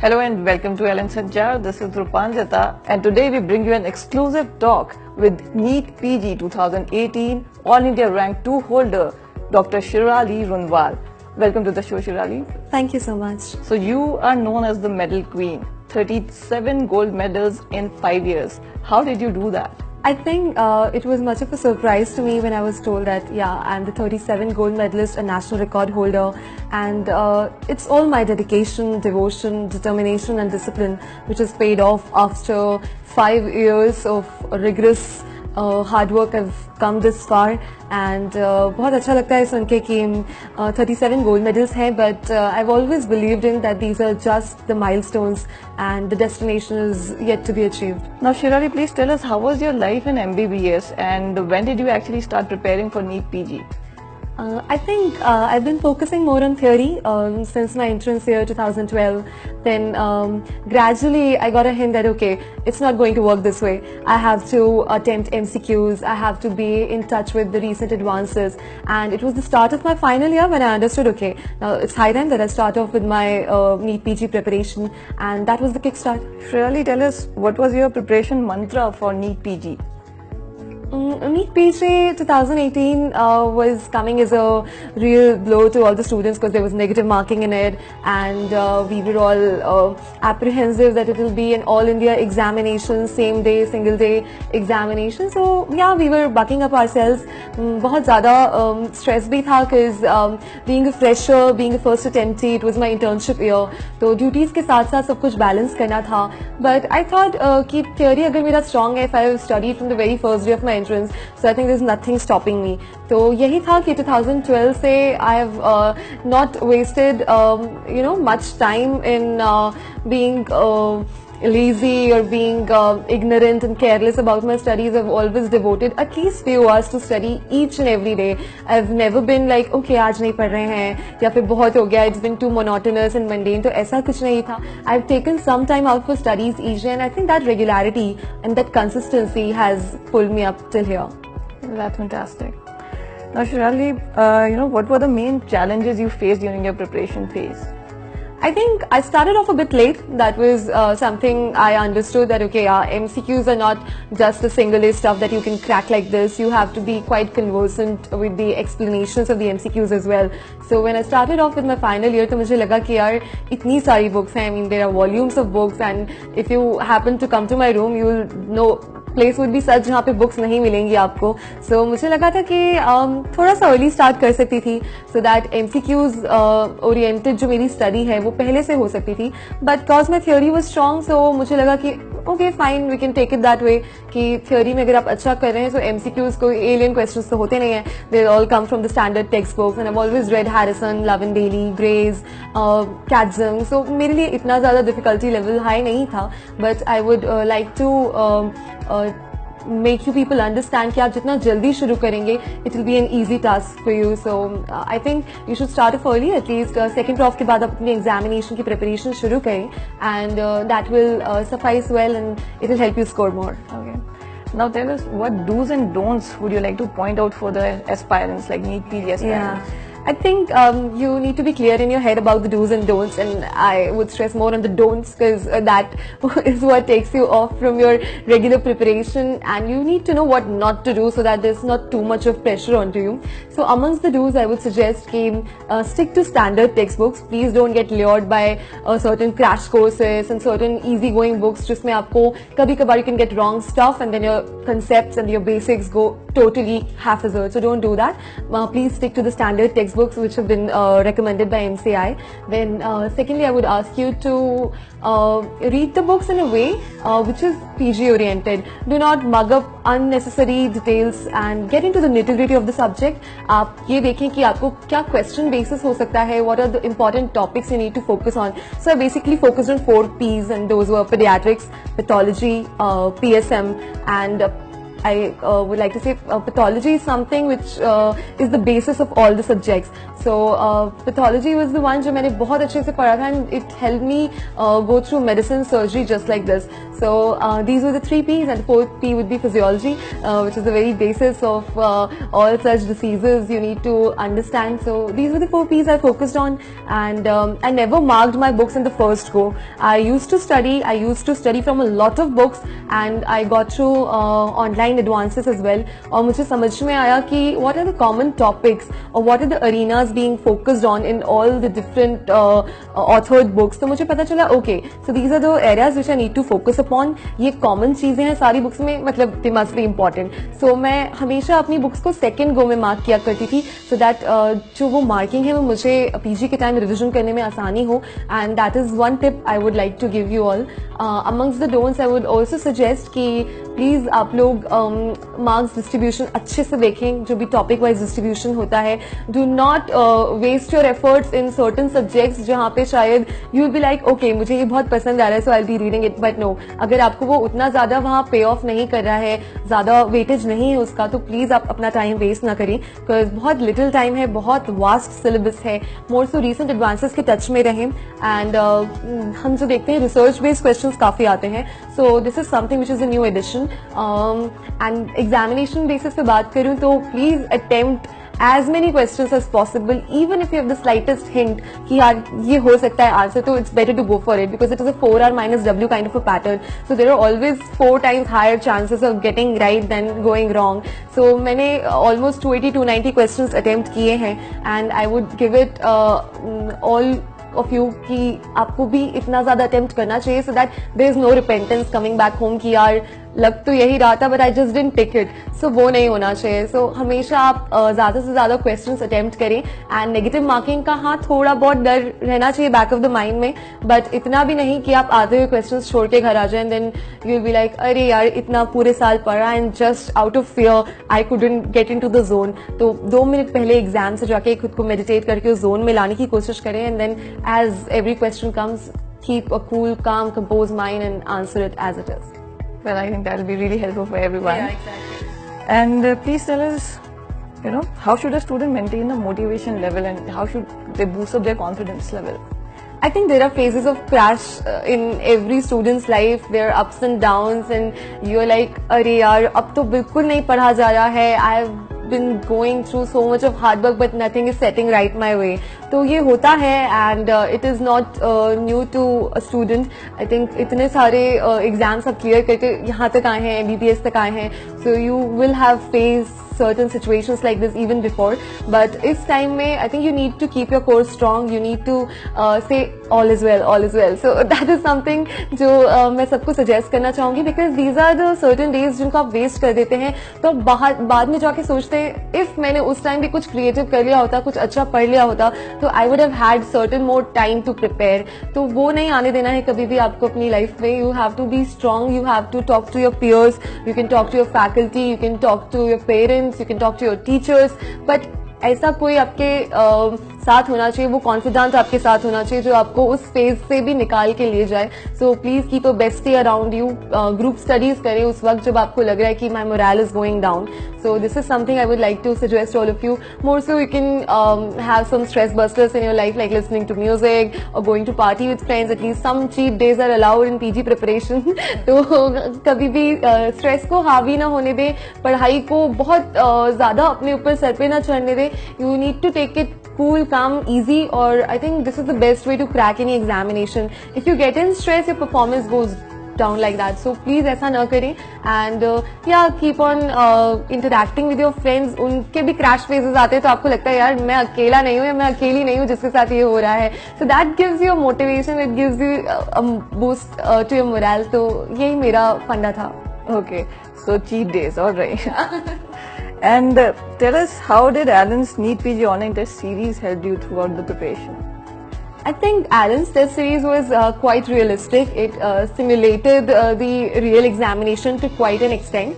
Hello and welcome to Ellen Sanjar. This is Rupanjata and today we bring you an exclusive talk with NEET PG 2018 All India Rank 2 holder Dr. Shirali Runwal. Welcome to the show, Shirali. Thank you so much. So you are known as the medal queen, 37 gold medals in 5 years. How did you do that? I think it was much of a surprise to me when I was told that, yeah, I'm the 37 gold medalist, a national record holder, and it's all my dedication, devotion, determination and discipline which has paid off after 5 years of rigorous hard work. I've come this far and बहुत अच्छा लगता है सुन के कि 37 gold medals हैं, but I've always believed in that these are just the milestones and the destination is yet to be achieved. Now Shirali, please tell us how was your life in MBBS and when did you actually start preparing for NEET PG? I think I've been focusing more on theory since my entrance year 2012. Then gradually I got a hint that okay, it's not going to work this way. I have to attempt MCQs, I have to be in touch with the recent advances, and it was the start of my final year when I understood okay, now it's high time that I start off with my NEET PG preparation, and that was the kickstart. Shirali, tell us what was your preparation mantra for NEET PG? NEET PG 2018 was coming as a real blow to all the students because there was negative marking in it, and we were all apprehensive that it will be an all India examination, same day, single day examination. So yeah, we were bucking up ourselves. बहुत ज़्यादा stress भी था because being a fresher, being a first attemptee, it was my internship year. तो duties के साथ साथ सब कुछ balance करना था. But I thought कि theory अगर मेरा strong है, if I studied from the very first day of my entrance, so I think there's nothing stopping me. तो यही था कि 2012 से I have not wasted much time in being lazy or being ignorant and careless about my studies. I've always devoted at least few hours to study each and every day. I've never been like okay आज नहीं पढ़ रहे हैं या फिर बहुत हो गया, it's been too monotonous and mundane. तो ऐसा कुछ नहीं था. I've taken some time out for studies each day, and I think that regularity and that consistency has pulled me up till here. That's fantastic. Now Shirali, what were the main challenges you faced during your preparation phase? I think I started off a bit late. That was something I understood that okay, MCQs are not just a single day stuff that you can crack like this. You have to be quite conversant with the explanations of the MCQs as well. So when I started off with my final year, तो मुझे लगा कि यार इतनी सारी books हैं. I mean there are volumes of books, and if you happen to come to my room, you will know place would be such जहाँ पे books नहीं मिलेंगी आपको. So मुझे लगा था कि थोड़ा सा early start कर सकती थी, so that MCQs oriented जो मेरी study है वो पहले से हो सकती थी. But cause my theory was strong, so मुझे लगा कि okay fine, we can take it that way कि theory में अगर आप अच्छा कर रहे हैं, so MCQs कोई alien questions तो होते नहीं हैं. They all come from the standard textbooks, and I've always read Harrison, Love and Bailey, Gray's, Katzum. So मेरे लिए इतना ज़्यादा difficulty level high नहीं था. But I would like to make you people understand कि आप जितना जल्दी शुरू करेंगे, it will be an easy task for you. So I think you should start off early, at least second prof के बाद आप अपनी examination की preparation शुरू करें, and that will suffice well and it will help you score more. Okay. Now tell us what do's and don'ts would you like to point out for the aspirants, like NEET PG aspirants? Yeah. I think you need to be clear in your head about the do's and don'ts, and I would stress more on the don'ts because that is what takes you off from your regular preparation, and you need to know what not to do so that there's not too much of pressure onto you. So amongst the do's, I would suggest stick to standard textbooks. Please don't get lured by certain crash courses and certain easygoing books जिसमें आपको कभी-कभार you can get wrong stuff and then your concepts and your basics go totally haphazard. So don't do that. Please stick to the standard textbooks which have been recommended by MCI. Then secondly, I would ask you to read the books in a way which is PG oriented. Do not mug up unnecessary details and get into the nitty-gritty of the subject. आप ये देखें कि आपको क्या question basis हो सकता है, what are the important topics you need to focus on. So I basically focused on 4 P's, and those were pediatrics, pathology, PSM and I would like to say pathology is something which is the basis of all the subjects. So pathology was the one जो मैंने बहुत अच्छे से पढ़ा था, and it helped me go through medicine, surgery just like this. So these were the 3 P's, and the 4th P would be physiology, which is the very basis of all such diseases you need to understand. So these were the 4 P's I focused on, and I never marked my books in the first go. I used to study from a lot of books, and I got through online advances as well. और मुझे समझ में आया कि what are the common topics or what are the arenas being focused on in all the different authored books. तो मुझे पता चला okay, so these are the areas which I need to focus upon. ये common चीजें हैं सारी books में, मतलब they must be important. So मैं हमेशा अपनी books को second go में mark किया करती थी, so that जो वो marking है वो मुझे PG के time revision करने में आसानी हो. And that is one tip I would like to give you all. Amongst the don'ts I would also suggest कि प्लीज आप लोग मार्क्स डिस्ट्रीब्यूशन अच्छे से देखें, जो भी टॉपिक वाइज डिस्ट्रीब्यूशन होता है. Do not waste your efforts in certain subjects जहाँ पे शायद you will be like okay मुझे ये बहुत पसंद आ रहा है so I will be reading it, but no, अगर आपको वो उतना ज्यादा वहाँ पे ऑफ नहीं कर रहा है, ज्यादा वेटेज नहीं है उसका, तो प्लीज आप अपना टाइम वेस्ट ना करें, बिकॉज बहुत लिटिल टाइम है, बहुत वास्ट सिलेबस है. मोर सो रीसेंट एडवांसेस के टच में रहें. एंड हम जो देखते हैं रिसर्च बेस्ड क्वेश्चंस काफी आते हैं, so this is something which is a new addition. And examination basis पे बात करूं तो please attempt as many questions as possible, even if you have the slightest hint कि यार ये हो सकता है आंसर, तो it's better to go for it because it is a 4R minus W kind of a pattern. So there are always 4 times higher chances of getting right than going wrong. So मैंने almost 280-290 questions attempt किए हैं, and I would give it all of you कि आपको भी इतना ज्यादा attempt करना चाहिए, so that there is no repentance coming back home कि यार लग तो यही रहा था but I just didn't tick it. So वो नहीं होना चाहिए. सो हमेशा आप ज्यादा से ज्यादा क्वेश्चंस अटेम्प्ट करें. एंड नेगेटिव मार्किंग का हाँ थोड़ा बहुत डर रहना चाहिए बैक ऑफ द माइंड में, बट इतना भी नहीं कि आप आधे हुए क्वेश्चंस छोड़ के घर आ जाएं, then you will be like अरे यार इतना पूरे साल पढ़ा and just out of fear I couldn't get into the zone. तो 2 मिनट पहले एग्जाम से जाके खुद को मेडिटेट करके उस जोन में लाने की कोशिश करें, and then as every question comes keep a cool calm compose mind and answer it as it is. Well, I think that will be really helpful for everyone. Yeah, exactly. And please tell us, how should a student maintain a motivation level and how should they boost up their confidence level? I think there are phases of crash in every student's life. There are ups and downs, and you're like, अरे यार अब तो बिल्कुल नहीं पढ़ा जा रहा है. I've been going through so much of hard work, but nothing is setting right my way. तो ये होता है, and it is not new to a student. I think इतने सारे एग्जाम्स आप क्लियर करके यहाँ तक आए हैं, MBBS तक आए हैं, so you will have faced certain situations like this even before, but इस time में I think you need to keep your core strong. You need to say all is well, all is well. So that is something जो मैं सबको suggest करना चाहूंगी, because these are the certain days जिनको आप waste कर देते हैं, तो बाद में जाके सोचते हैं if मैंने उस time भी कुछ creative कर लिया होता, कुछ अच्छा पढ़ लिया होता, तो I would have had certain more time to prepare. तो वो नहीं आने देना है कभी भी आपको अपनी life में. You have to be strong. You have to talk to your peers. You can talk to your faculty. You can talk to your parents. You can talk to your teachers. But ऐसा कोई आपके साथ होना चाहिए, वो confident आपके साथ होना चाहिए जो आपको उस फेज से भी निकाल के ले जाए. So please keep a bestie around you. Group studies करें उस वक्त जब आपको लग रहा है कि my moral is going down. So this is something I would like to suggest all of you. More so you can have some stress busters in your life like listening to music और going to party with friends. At least some cheat days are allowed in PG preparation. तो कभी भी stress को हावी ना होने दें, पढ़ाई को बहुत ज्यादा अपने ऊपर सर पे ना चढ़ने दें. You need to take it cool, calm, easy, or I think this is the best way to crack any examination. If you get in stress, your performance goes down like that. So please ऐसा ना करें, and keep on interacting with your friends. उनके भी crash phases आते हैं तो आपको लगता है यार मैं अकेला नहीं हूँ या मैं अकेली नहीं हूँ जिसके साथ ये हो रहा है. So that gives you motivation, it gives you a boost to your morale. तो यही मेरा फंडा था. Okay, so cheat days, all right. And tell us, how did Alan's NEET PG online test series help you throughout the preparation? I think Alan's test series was quite realistic. It simulated the real examination to quite an extent.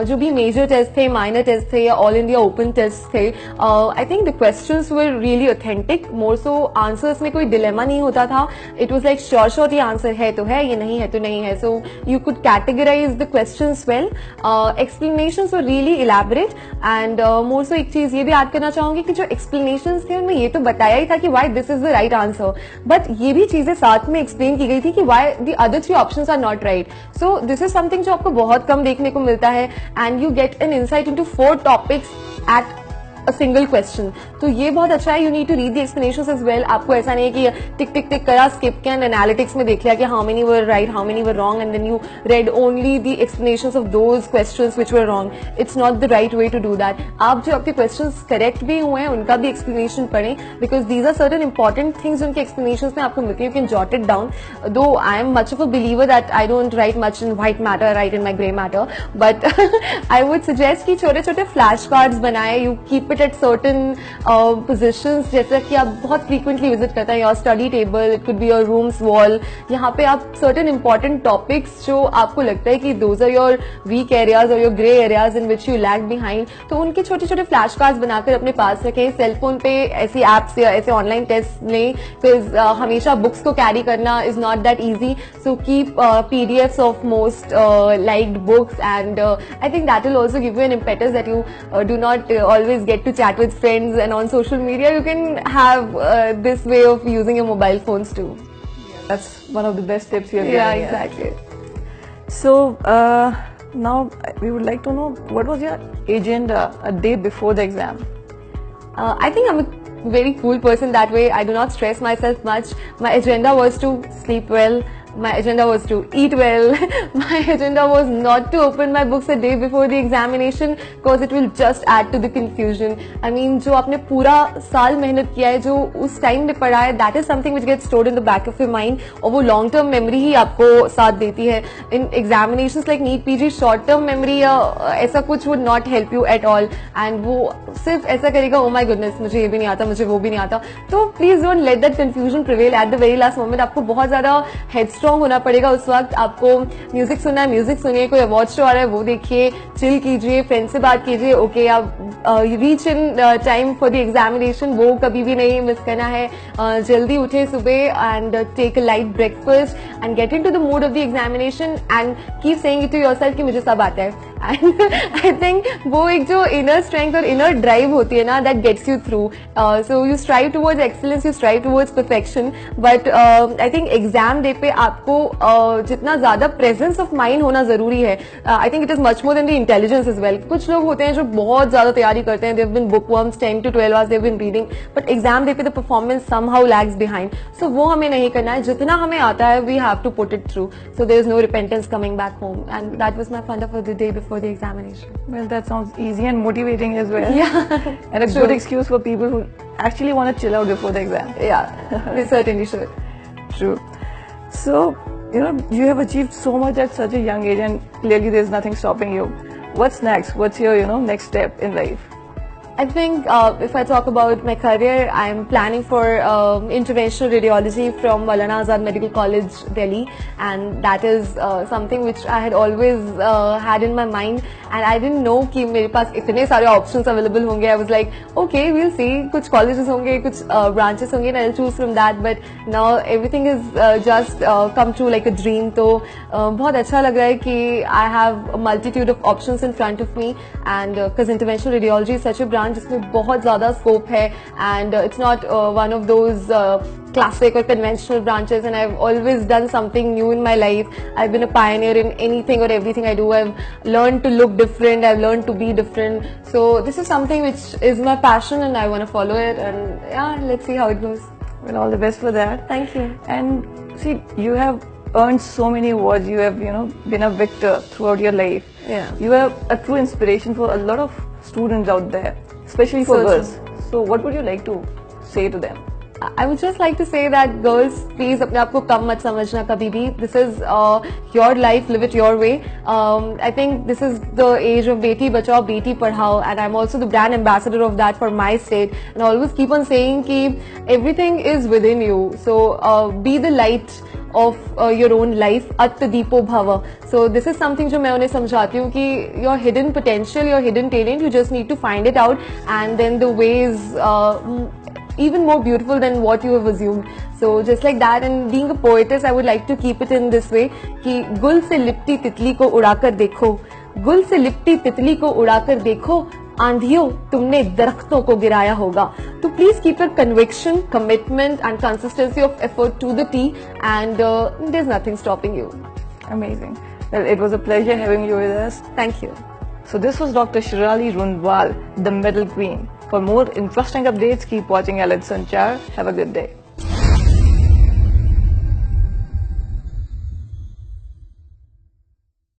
जो भी major test थे, minor test थे या all India open tests थे, I think the questions were really authentic. More so answers में कोई dilemma नहीं होता था. It was like sure ये answer है तो है, ये नहीं है तो नहीं है. So you could categorize the questions well. Explanations were really elaborate and more so एक चीज ये भी add करना चाहूँगी कि जो explanations थे उनमें ये तो बताया ही था कि why this is the right answer. But ये भी चीजें साथ में एक्सप्लेन की गई थी कि why the other three options are not right. So this is something जो आपको बहुत कम देखने को मिलता है and you get an insight into 4 topics at a single question. तो ये बहुत अच्छा है. You need to read the explanations as well. आपको ऐसा नहीं है कि टिक टिक टिक करा, skip किया and analytics में देख लिया कि how many were right, how many were wrong and then you read only the explanations of those questions which were wrong. It's not the right way to do that. आप जो आपके questions correct भी हुए हैं उनका भी explanation पढ़ें because these are certain important things उनके explanations में आपको मिलती है. You can jot it down. Though I am much of a believer that I don't write much in white matter, I write in my grey matter. But I would suggest कि छोटे छोटे flashcards बनाए. You keep it at certain positions जैसा कि आप बहुत frequently visit करते हैं. Your study table, it could be your room's wall. यहाँ पे आप certain important topics जो आपको लगता है कि those are your weak areas or your grey areas in which you lag behind, तो उनके छोटे छोटे flash cards बनाकर अपने पास रखें. सेल फोन पे ऐसी apps या ऐसे online tests लें because हमेशा books को carry करना is not that easy. So keep PDFs of most liked books and I think that will also give you an impetus that you do not always get to chat with friends and on social media. You can have this way of using your mobile phones too. That's one of the best tips you have Yeah, given. exactly. So now we would like to know what was your agenda a day before the exam? I think I'm a very cool person that way. I do not stress myself much. My agenda was to sleep well. My agenda was to eat well. My agenda was not to open my books a day before the examination because it will just add to the confusion. I mean, जो आपने पूरा साल मेहनत किया है, जो उस time में पढ़ा है, that is something which gets stored in the back of your mind और वो long term memory ही आपको साथ देती है. In examinations like NEET PG, short term memory या ऐसा कुछ would not help you at all and वो सिर्फ ऐसा करेगा oh my goodness मुझे ये भी नहीं आता, मुझे वो भी नहीं आता. तो please don't let that confusion prevail at the very last moment. आपको बहुत ज़्यादा headstrong होना पड़ेगा उस वक्त. आपको म्यूजिक सुनना है, म्यूजिक सुनिए. कोई अवार्ड शो आ रहा है वो देखिए, चिल कीजिए, फ्रेंड से बात कीजिए. ओके, आप reach in time for the examination, वो कभी भी नहीं मिस करना है. जल्दी उठे सुबह and take a light breakfast and get into the mood of the examination and keep saying it to yourself कि मुझे सब आता है. एंड आई थिंक वो एक जो इनर स्ट्रेंथ और इनर ड्राइव होती है ना, that gets you through. So you strive towards excellence, you strive towards perfection. But I think exam day पे आपको जितना ज्यादा प्रेजेंस ऑफ माइंड होना जरूरी है. I think it is much more than the intelligence as well. कुछ लोग होते हैं जो बहुत ज्यादा तैयारी करते हैं, they have been bookworms 10 to 12 hours they have been reading, but exam day पे the performance somehow lags behind. So वो हमें नहीं करना है. जितना हमें आता है we have to put it through. So there is no repentance coming back home, and that was my fun for the day before the examination. Well, that sounds easy and motivating as well. Yeah. And a good excuse for people who actually want to chill out before the exam. Yeah, they certainly should. True. So, you know, you have achieved so much at such a young age and clearly there's nothing stopping you. What's next? What's your, next step in life? I think if I talk about my career, I'm planning for interventional radiology from G.R.medical College, Delhi, and that is something which I had always had in my mind, and I didn't know कि मेरे पास इतने सारे options available होंगे. I was like, okay, we'll see. कुछ colleges होंगे, कुछ branches होंगे, and I'll choose from that. But now everything is just come true like a dream. तो बहुत अच्छा लग रहा है कि I have a multitude of options in front of me, and because interventional radiology is such a branch जिसमें बहुत ज्यादा स्कोप है and it's not one of those classic or conventional branches, and I've always done something new in my life. I've been a pioneer in anything or everything I do. I've learned to look different, I've learned to be different. So this is something which is my passion and I want to follow it, and yeah, let's see how it goes. Well, all the best for that. Thank you. And see, you have earned so many awards. You have, been a victor throughout your life. Yeah. You are a true inspiration for a lot of students out there, especially for So girls. So what would you like to say to them? I would just like to say that girls, please अपने आप को कम मत समझना कभी भी. This is your life, live it your way. I think this is the age of Beti Bachao Beti Padhao, and I'm also the brand ambassador of that for my state, and I always keep on saying कि everything is within you. So be the light of your own life. At deepo bhava. So this is something जो मैं उन्हें समझाती हूँ कि your hidden potential, your hidden talent, you just need to find it out, and then the way is even more beautiful than what you have assumed. So just like that, and being a poetess, I would like to keep it in this way कि गुल से लिपटी तितली को उड़ाकर देखो, गुल से लिपटी तितली को उड़ाकर देखो, आंधियों तुमने दरख्तों को गिराया होगा. तो please keep your conviction, commitment and consistency of effort to the T, and there's nothing stopping you. Amazing. Well, it was a pleasure having you with us. Thank you. So this was Dr. Shirali Runwal, the Medal Queen. For more interesting updates, keep watching Aled Sanchar. Have a good day.